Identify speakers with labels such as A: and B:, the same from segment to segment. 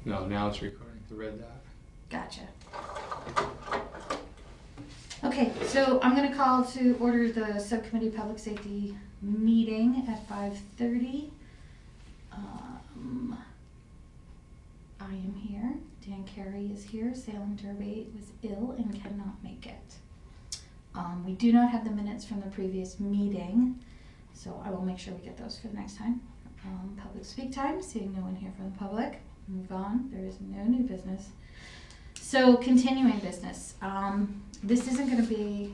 A: No, now it's recording. The red dot.
B: Gotcha. Okay, so I'm going to call to order the Subcommittee Public Safety meeting at 5:30. I am here. Dan Carey is here. Salem Derby was ill and cannot make it. We do not have the minutes from the previous meeting, so I will make sure we get those for the next time. Public speak time, seeing no one here from the public. Move on. There is no new business. So continuing business. This isn't going to be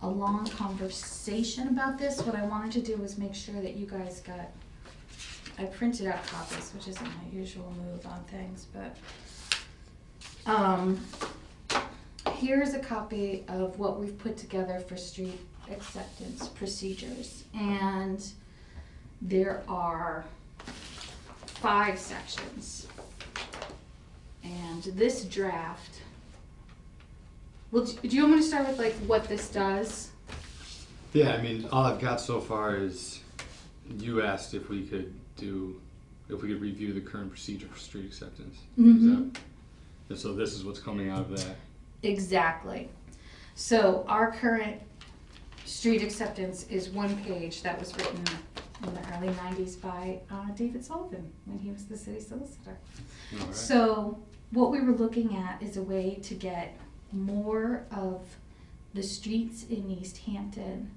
B: a long conversation about this. What I wanted to do was make sure that you guys got, I printed out copies, which isn't my usual move on things, but here's a copy of what we've put together for street acceptance procedures. And there are 5 sections. And this draft, well, do you want me to start with like what this does?
A: Yeah, I mean, all I've got so far is you asked if we could review the current procedure for street acceptance.
B: Mm-hmm.
A: And so this is what's coming out of that.
B: Exactly. So our current street acceptance is one page that was written in the early 90s by David Sullivan when he was the city solicitor.
A: All right.
B: So what we were looking at is a way to get more of the streets in East Hampton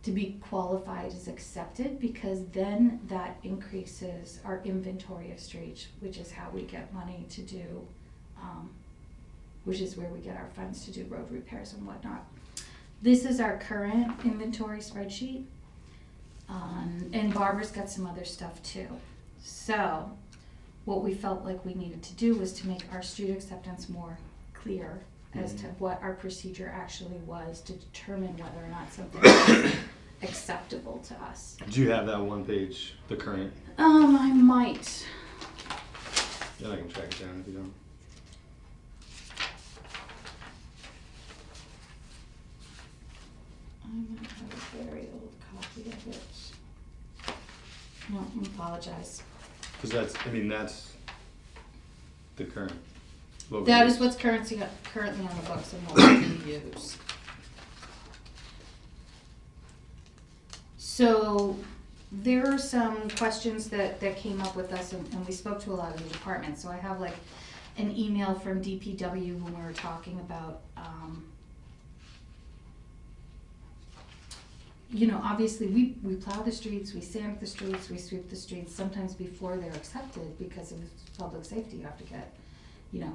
B: to be qualified as accepted, because then that increases our inventory of streets, which is how we get money to do, which is where we get our funds to do road repairs and whatnot. This is our current inventory spreadsheet, and Barbara's got some other stuff too. So what we felt like we needed to do was to make our street acceptance more clear as to what our procedure actually was to determine whether or not something was acceptable to us.
A: Do you have that one page, the current?
B: I might.
A: Yeah, I can track it down if you don't.
B: I might have a very old copy of it. No, I apologize.
A: Because that's the current.
B: That is what's currently on the books and what we can use. So there are some questions that came up with us, and we spoke to a lot of the departments. So I have like an email from DPW when we were talking about, you know, obviously we plow the streets, we sand the streets, we sweep the streets, sometimes before they're accepted because of public safety. You have to get, you know,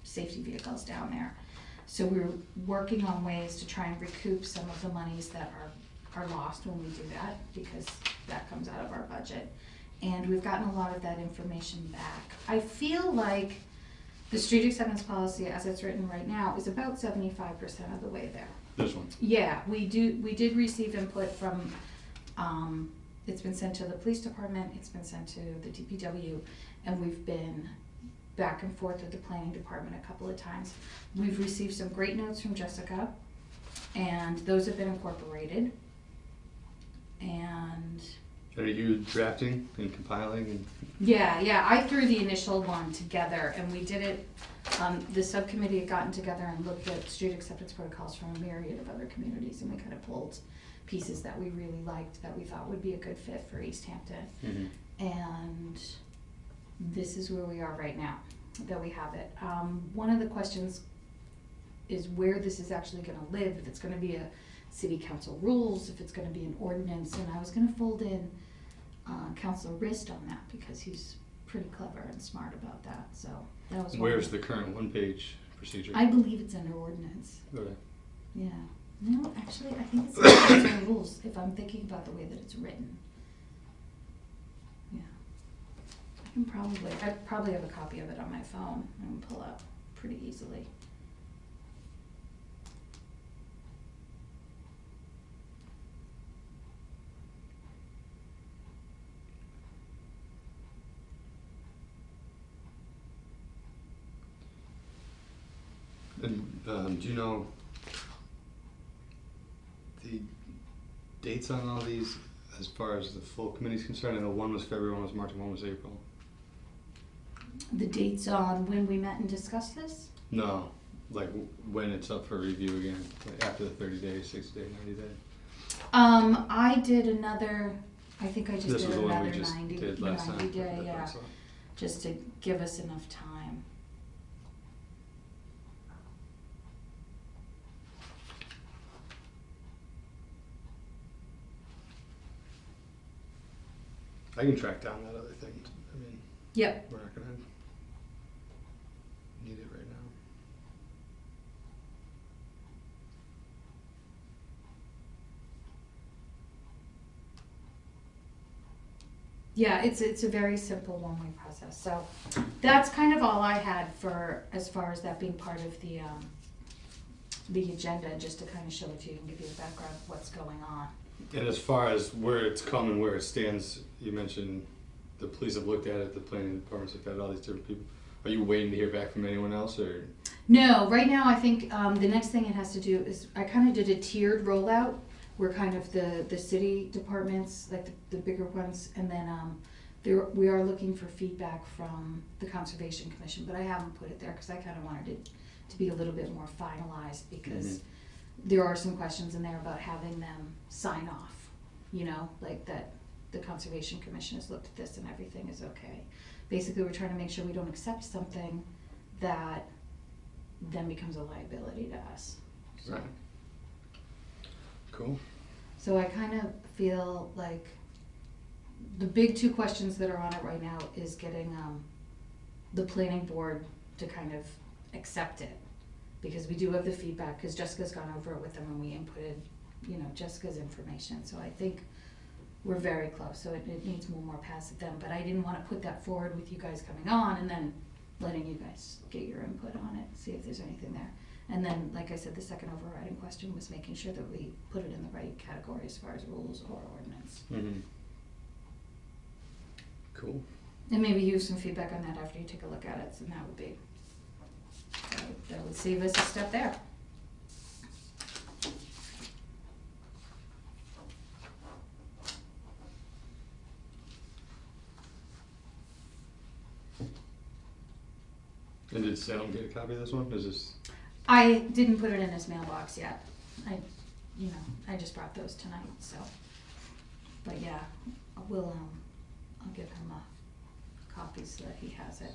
B: safety vehicles down there. So we're working on ways to try and recoup some of the monies that are lost when we do that, because that comes out of our budget. And we've gotten a lot of that information back. I feel like the street acceptance policy as it's written right now is about 75% of the way there.
A: This one?
B: Yeah, we did receive input from, it's been sent to the police department, it's been sent to the DPW, and we've been back and forth with the planning department a couple of times. We've received some great notes from Jessica, and those have been incorporated. And
A: are you drafting and compiling? And
B: yeah, I threw the initial one together, and we did it. The subcommittee had gotten together and looked at street acceptance protocols from a myriad of other communities, and we kind of pulled pieces that we really liked that we thought would be a good fit for East Hampton. Mm-hmm. And this is where we are right now, that we have it. One of the questions is where this is actually going to live, if it's going to be a city council rules, if it's going to be an ordinance, and I was going to fold in Councilor Rist on that because he's pretty clever and smart about that. So that was.
A: Where's the current one-page procedure?
B: I believe it's under ordinance.
A: Okay.
B: Yeah. No, actually, I think it's in council rules if I'm thinking about the way that it's written. Yeah. I probably have a copy of it on my phone and pull up pretty easily.
A: And do you know the dates on all these as far as the full committee is concerned? I know one was February, one was March, and one was April.
B: The dates on when we met and discussed this?
A: No, like when it's up for review again, like after the 30 days, 60 days, 90 days.
B: I did another, I think I just
A: This
B: did
A: was the one
B: another
A: we just
B: 90
A: did last
B: 90
A: time.
B: day, yeah,
A: So.
B: just to give us enough time.
A: I can track down that other thing. I mean,
B: Yep.
A: we're not gonna need it right now.
B: Yeah, it's a very simple one-way process. So that's kind of all I had for as far as that being part of the agenda, just to kind of show it to you and give you a background of what's going on.
A: And as far as where it's come and where it stands, you mentioned the police have looked at it, the planning department's looked at it, all these different people. Are you waiting to hear back from anyone else, or?
B: No, right now I think the next thing it has to do is I kind of did a tiered rollout where kind of the city departments, like the bigger ones, and then we are looking for feedback from the Conservation Commission, but I haven't put it there because I kind of wanted it to be a little bit more finalized because there are some questions in there about having them sign off, you know, like that the Conservation Commission has looked at this and everything is okay. Basically, we're trying to make sure we don't accept something that then becomes a liability to us. So.
A: Right. Cool.
B: So I kind of feel like the big two questions that are on it right now is getting the planning board to kind of accept it, because we do have the feedback, because Jessica's gone over it with them and we inputted, you know, Jessica's information. So I think we're very close. So it needs one more pass at them. But I didn't want to put that forward with you guys coming on and then letting you guys get your input on it, see if there's anything there. And then, like I said, the second overriding question was making sure that we put it in the right category as far as rules or ordinance.
A: Mm-hmm. Cool.
B: And maybe use some feedback on that after you take a look at it, and that would be, that would save us a step there.
A: And did Salem get a copy of this one? Is this?
B: I didn't put it in his mailbox yet. I just brought those tonight, so. But yeah, I'll give him a copy so that he has it.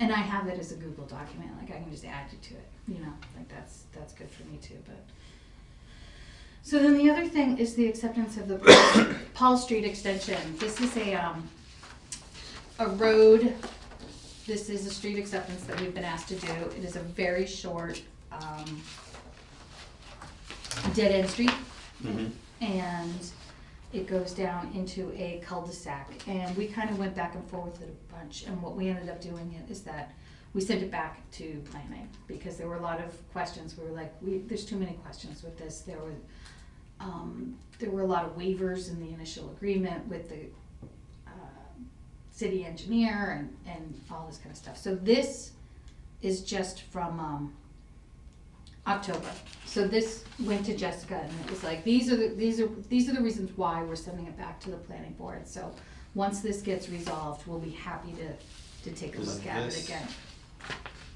B: And I have it as a Google document, like I can just add you to it, you know, like that's good for me too, but. So then the other thing is the acceptance of the Paul Street extension. This is a road. This is a street acceptance that we've been asked to do. It is a very short, dead-end street.
A: Mm-hmm.
B: And it goes down into a cul-de-sac. And we kind of went back and forth with it a bunch. And what we ended up doing is that we sent it back to planning because there were a lot of questions. We were like, there's too many questions with this. There were a lot of waivers in the initial agreement with the city engineer and all this kind of stuff. So this is just from October. So this went to Jessica and it was like, these are the reasons why we're sending it back to the planning board. So once this gets resolved, we'll be happy to take a look at it again.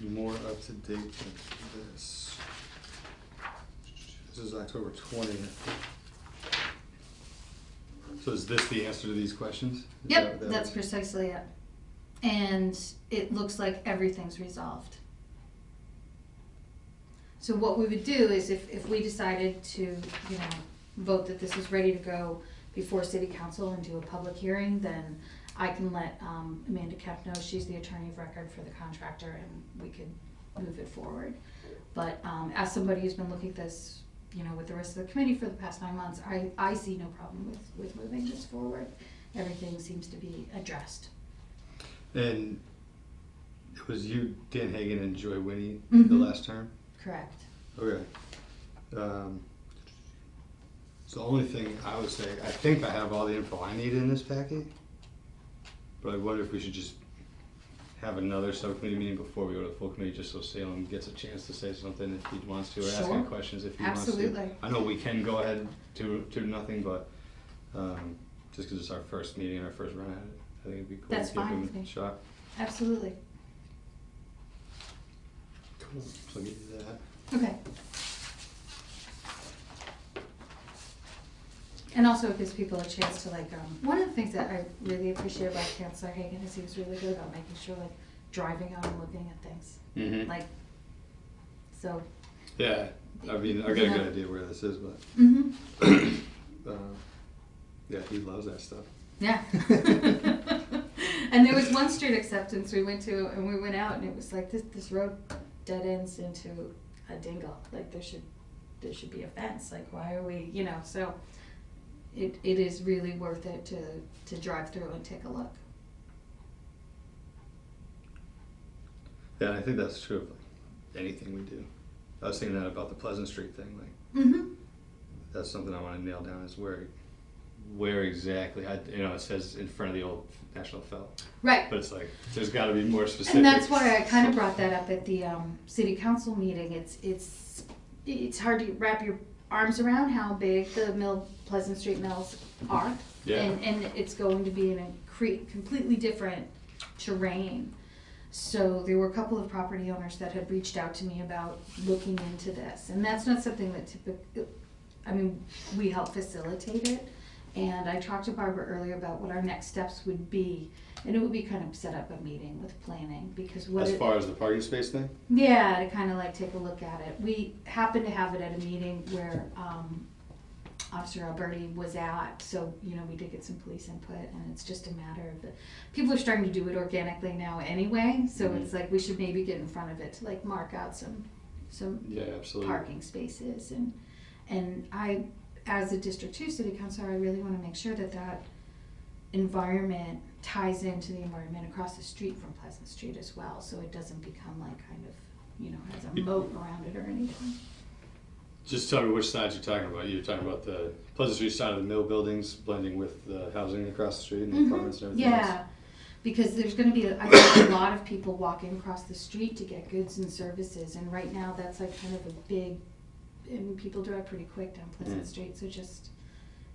A: More up to date than this. This is October 20th. So is this the answer to these questions?
B: Yep, that's precisely it. And it looks like everything's resolved. So what we would do is if we decided to, you know, vote that this is ready to go before city council and do a public hearing, then I can let Amanda Kemp know. She's the attorney of record for the contractor and we could move it forward. But as somebody who's been looking at this, you know, with the rest of the committee for the past 9 months, I see no problem with moving this forward. Everything seems to be addressed. And
A: it was you, Dan Hagan, and Joy Winnie
B: Mm-hmm.
A: the last term?
B: Correct.
A: Okay. So the only thing I would say, I think I have all the info I need in this packet, but I wonder if we should just have another subcommittee meeting before we go to the full committee, just so Salem gets a chance to say something if he wants to, or ask any questions if he wants to.
B: Absolutely.
A: I know we can go ahead to nothing, but just because it's our first meeting, our first run at it, I think it'd be cool
B: That's
A: to give
B: fine
A: him
B: with me.
A: a shot.
B: absolutely.
A: Cool, so get you that.
B: Okay. And also it gives people a chance to like, one of the things that I really appreciate about Chancellor Hagan is he was really good about making sure like driving out and looking at things.
A: Mm-hmm.
B: Like, so.
A: Yeah, I mean, I got a good idea where this is, but yeah, he loves that stuff.
B: Yeah. And there was one street acceptance we went to, and we went out, and it was like this road dead ends into a dingle. Like there should be a fence. Like why are we, you know? So it is really worth it to drive through and take a look.
A: Yeah, I think that's true of like anything we do. I was thinking that about the Pleasant Street thing. Like that's something I want to nail down is where exactly. It says in front of the old National Felt.
B: Right.
A: But it's like there's got to be more specific.
B: And that's why I kind of brought that up at the city council meeting. It's hard to wrap your arms around how big the Pleasant Street mills are.
A: Yeah.
B: And it's going to be in a completely different terrain. So there were a couple of property owners that had reached out to me about looking into this. And that's not something that we help facilitate it. And I talked to Barbara earlier about what our next steps would be. And it would be kind of set up a meeting with planning because
A: as far as the parking space thing?
B: Yeah, to kind of like take a look at it. We happened to have it at a meeting where Officer Alberti was at, so we did get some police input, and it's just a matter of people are starting to do it organically now anyway. So it's like we should maybe get in front of it to like mark out some
A: yeah, absolutely.
B: parking spaces, and I, as a District 2 City Councilor, I really want to make sure that environment ties into the environment across the street from Pleasant Street as well, so it doesn't become like kind of has a moat around it or anything.
A: Just tell me which sides you're talking about. You're talking about the Pleasant Street side of the mill buildings blending with the housing across the street and the apartments and everything else?
B: Because there's going to be I think a lot of people walking across the street to get goods and services, and right now that's like kind of a big, and people drive pretty quick down Pleasant Street, so just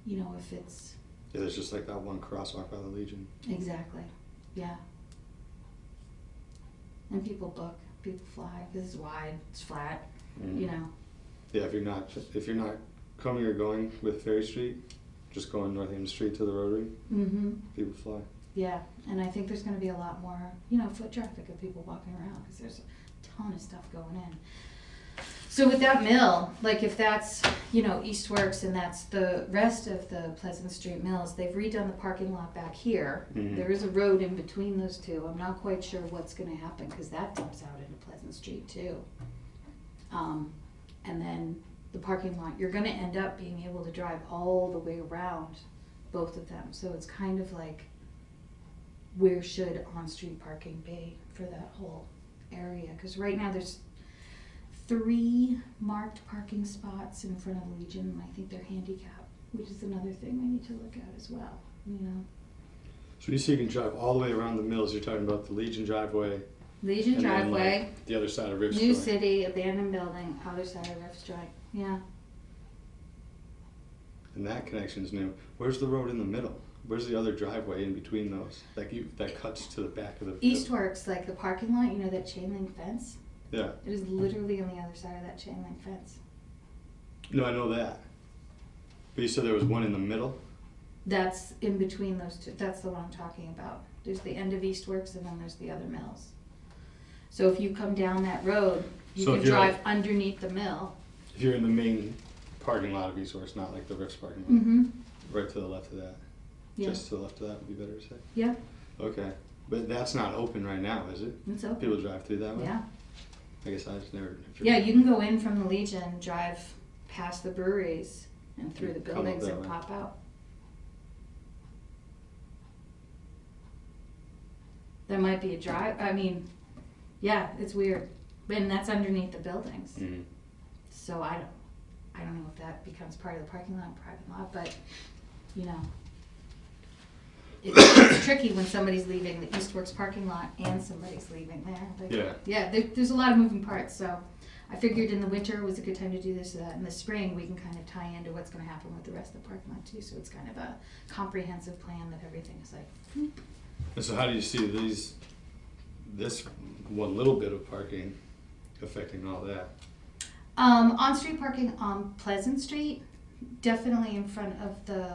B: if it's
A: there's just like that one crosswalk by the Legion.
B: Exactly. Yeah. And people book, people fly. This is wide. It's flat.
A: Yeah, if you're not coming or going with Ferry Street, just going Northampton Street to the Rotary, people fly.
B: Yeah, and I think there's going to be a lot more, foot traffic of people walking around because there's a ton of stuff going in. So with that mill, like if that's, Eastworks and that's the rest of the Pleasant Street mills, they've redone the parking lot back here. There is a road in between those two. I'm not quite sure what's going to happen because that dumps out into Pleasant Street too. And then the parking lot, you're going to end up being able to drive all the way around both of them. So it's kind of like, where should on-street parking be for that whole area? Because right now there's 3 marked parking spots in front of the Legion, and I think they're handicapped, which is another thing we need to look at as well.
A: So you say you can drive all the way around the mills. You're talking about the Legion driveway.
B: Legion driveway.
A: Then, like, the other side of Riff's
B: New
A: Joint.
B: City, abandoned building, other side of Riff's Joint. Yeah.
A: And that connection's new. Where's the road in the middle? Where's the other driveway in between those? That cuts to the back of the...
B: Eastworks, like the parking lot, that chain link fence?
A: Yeah.
B: It is literally on the other side of that chain link fence.
A: No, I know that. But you said there was one in the middle?
B: That's in between those two. That's the one I'm talking about. There's the end of Eastworks and then there's the other mills. So if you come down that road, you can drive underneath the mill.
A: If you're in the main parking lot of Eastworks, not like the Riff's parking lot. Right to the left of that. Yeah. Just to the left of that would be better to say.
B: Yeah.
A: Okay. But that's not open right now, is it?
B: It's open.
A: People drive through that way?
B: Yeah.
A: I guess I just never...
B: Yeah, you can go in from the Legion, drive past the breweries and through the buildings and pop out. There might be a drive. I mean, yeah, it's weird. And that's underneath the buildings. So I don't know if that becomes part of the parking lot, private lot, but it's tricky when somebody's leaving the Eastworks parking lot and somebody's leaving there. There's a lot of moving parts. So I figured in the winter was a good time to do this, so that in the spring we can kind of tie into what's going to happen with the rest of the parking lot too. So it's kind of a comprehensive plan that everything is like.
A: And so how do you see these this one little bit of parking affecting all that?
B: On-street parking on Pleasant Street, definitely in front of the, I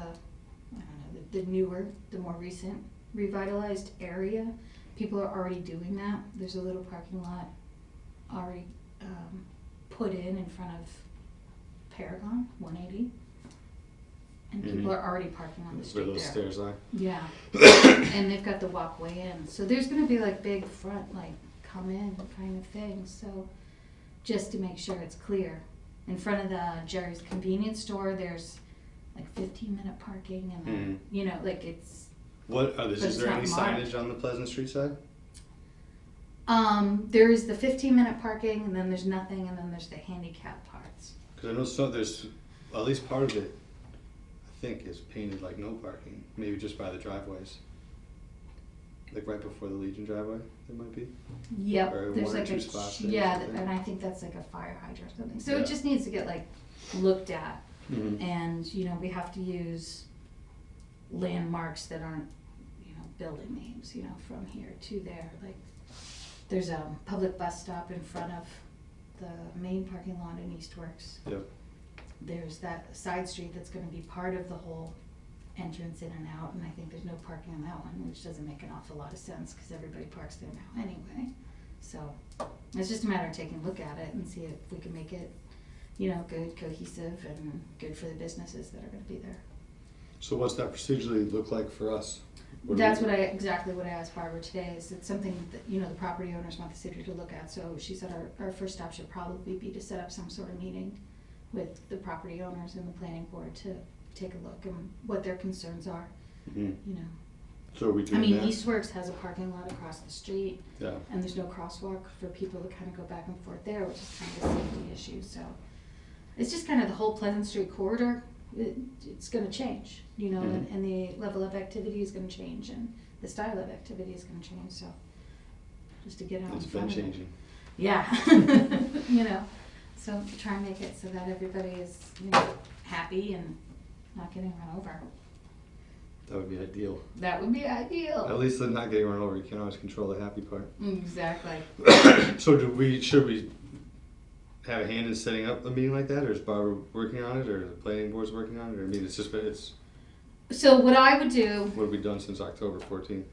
B: don't know, the newer, the more recent revitalized area. People are already doing that. There's a little parking lot already put in front of Paragon 180. And people are already parking on the street
A: Where those
B: there.
A: stairs are?
B: Yeah. And they've got the walkway in. So there's going to be like big front, like come in kind of thing. So just to make sure it's clear. In front of the Jerry's convenience store, there's like 15-minute parking and then, you know, like it's...
A: What are
B: But
A: is there any
B: it's not
A: signage on the Pleasant Street side?
B: There is the 15-minute parking, and then there's nothing, and then there's the handicap parts.
A: Because I know there's, at least part of it, I think, is painted like no parking. Maybe just by the driveways. Like right before the Legion driveway, there might be.
B: Yep,
A: Or
B: there's
A: one or
B: like
A: two
B: a
A: spots there or
B: yeah,
A: something.
B: and I think that's like a fire hydrant or something. So
A: Yeah.
B: it just needs to get like looked at,
A: Mm-hmm.
B: and you know we have to use landmarks that aren't, you know, building names, you know, from here to there. Like there's a public bus stop in front of the main parking lot in Eastworks.
A: Yep.
B: There's that side street that's going to be part of the whole entrance in and out, and I think there's no parking on that one, which doesn't make an awful lot of sense because everybody parks there now anyway. So it's just a matter of taking a look at it and see if we can make it, you know, good, cohesive, and good for the businesses that are going to be there.
A: So what's that procedurally look like for us?
B: That's exactly what I asked Barbara today. Is it's something that, you know, the property owners want the city to look at. So she said our first stop should probably be to set up some sort of meeting with the property owners and the planning board to take a look and what their concerns are.
A: Mm-hmm.
B: You know,
A: So are we doing
B: I mean,
A: that?
B: Eastworks has a parking lot across the street,
A: Yeah.
B: and there's no crosswalk for people to kind of go back and forth there, which is kind of a safety issue. So it's just kind of the whole Pleasant Street corridor. It's going to change, you know,
A: Mhm.
B: and the level of activity is going to change, and the style of activity is going to change. So just to get out
A: It's
B: in
A: been
B: front of it.
A: changing.
B: Yeah, you know, so try and make it so that everybody is, you know, happy and not getting run over.
A: That would be ideal.
B: That would be ideal.
A: At least they're not getting run over. You can't always control the happy part.
B: Exactly.
A: So should we have a hand in setting up a meeting like that, or is Barbara working on it, or the planning board's working on it? Or I mean, it's just
B: So what I would do,
A: what have we done since October 14th?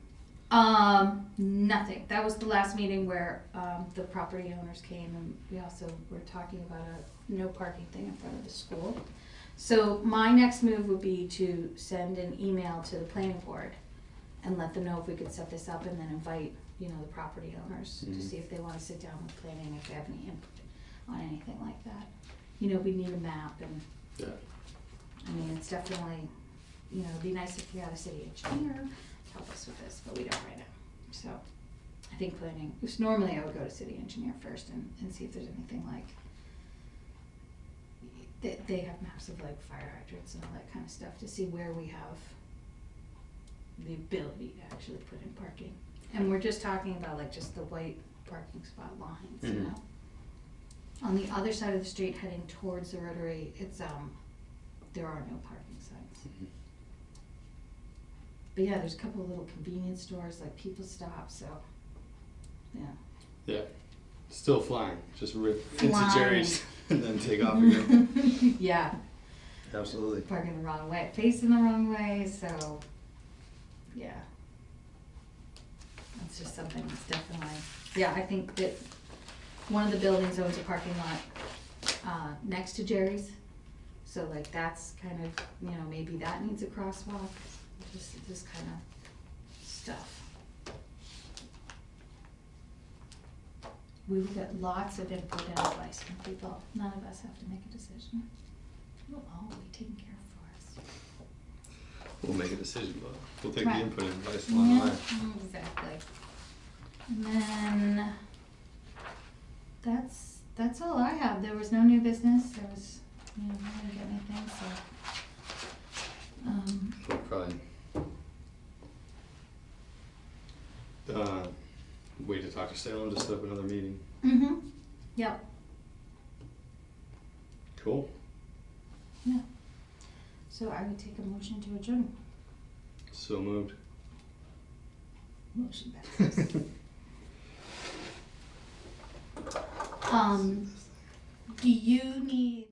B: nothing. That was the last meeting where the property owners came, and we also were talking about a no parking thing in front of the school. So my next move would be to send an email to the planning board and let them know if we could set this up, and then invite, you know, the property owners to see if they want to sit down with planning, if they have any input on anything like that. You know, we need a map, and
A: Yeah.
B: I mean, it's definitely, you know, it'd be nice if we had a city engineer to help us with this, but we don't right now. So I think planning, which normally I would go to city engineer first and see if there's anything like, they have maps of like fire hydrants and all that kind of stuff to see where we have the ability to actually put in parking. And we're just talking about like just the white parking spot lines, you know. On the other side of the street heading towards the Rotary, it's there are no parking signs. But yeah, there's a couple of little convenience stores, like people stop, so yeah.
A: Yeah. Still flying. Just rip into
B: Flying.
A: Jerry's and then take off again.
B: Yeah,
A: Absolutely.
B: parking the wrong way, facing the wrong way, so yeah. That's just something that's definitely, yeah, I think that one of the buildings owns a parking lot next to Jerry's. So like that's kind of, you know, maybe that needs a crosswalk, just kind of stuff. We will get lots of input and advice from people. None of us have to make a decision. It'll all be taken care of for us.
A: We'll make a decision, but we'll take
B: Right.
A: the input and advice along the way.
B: Exactly. And then that's all I have. There was no new business. There was, you know, I didn't get anything, so
A: We'll probably wait to talk to Salem to set up another meeting.
B: Yep.
A: Cool.
B: Yeah. So I would take a motion to adjourn.
A: So moved.
B: Motion passes. Do you need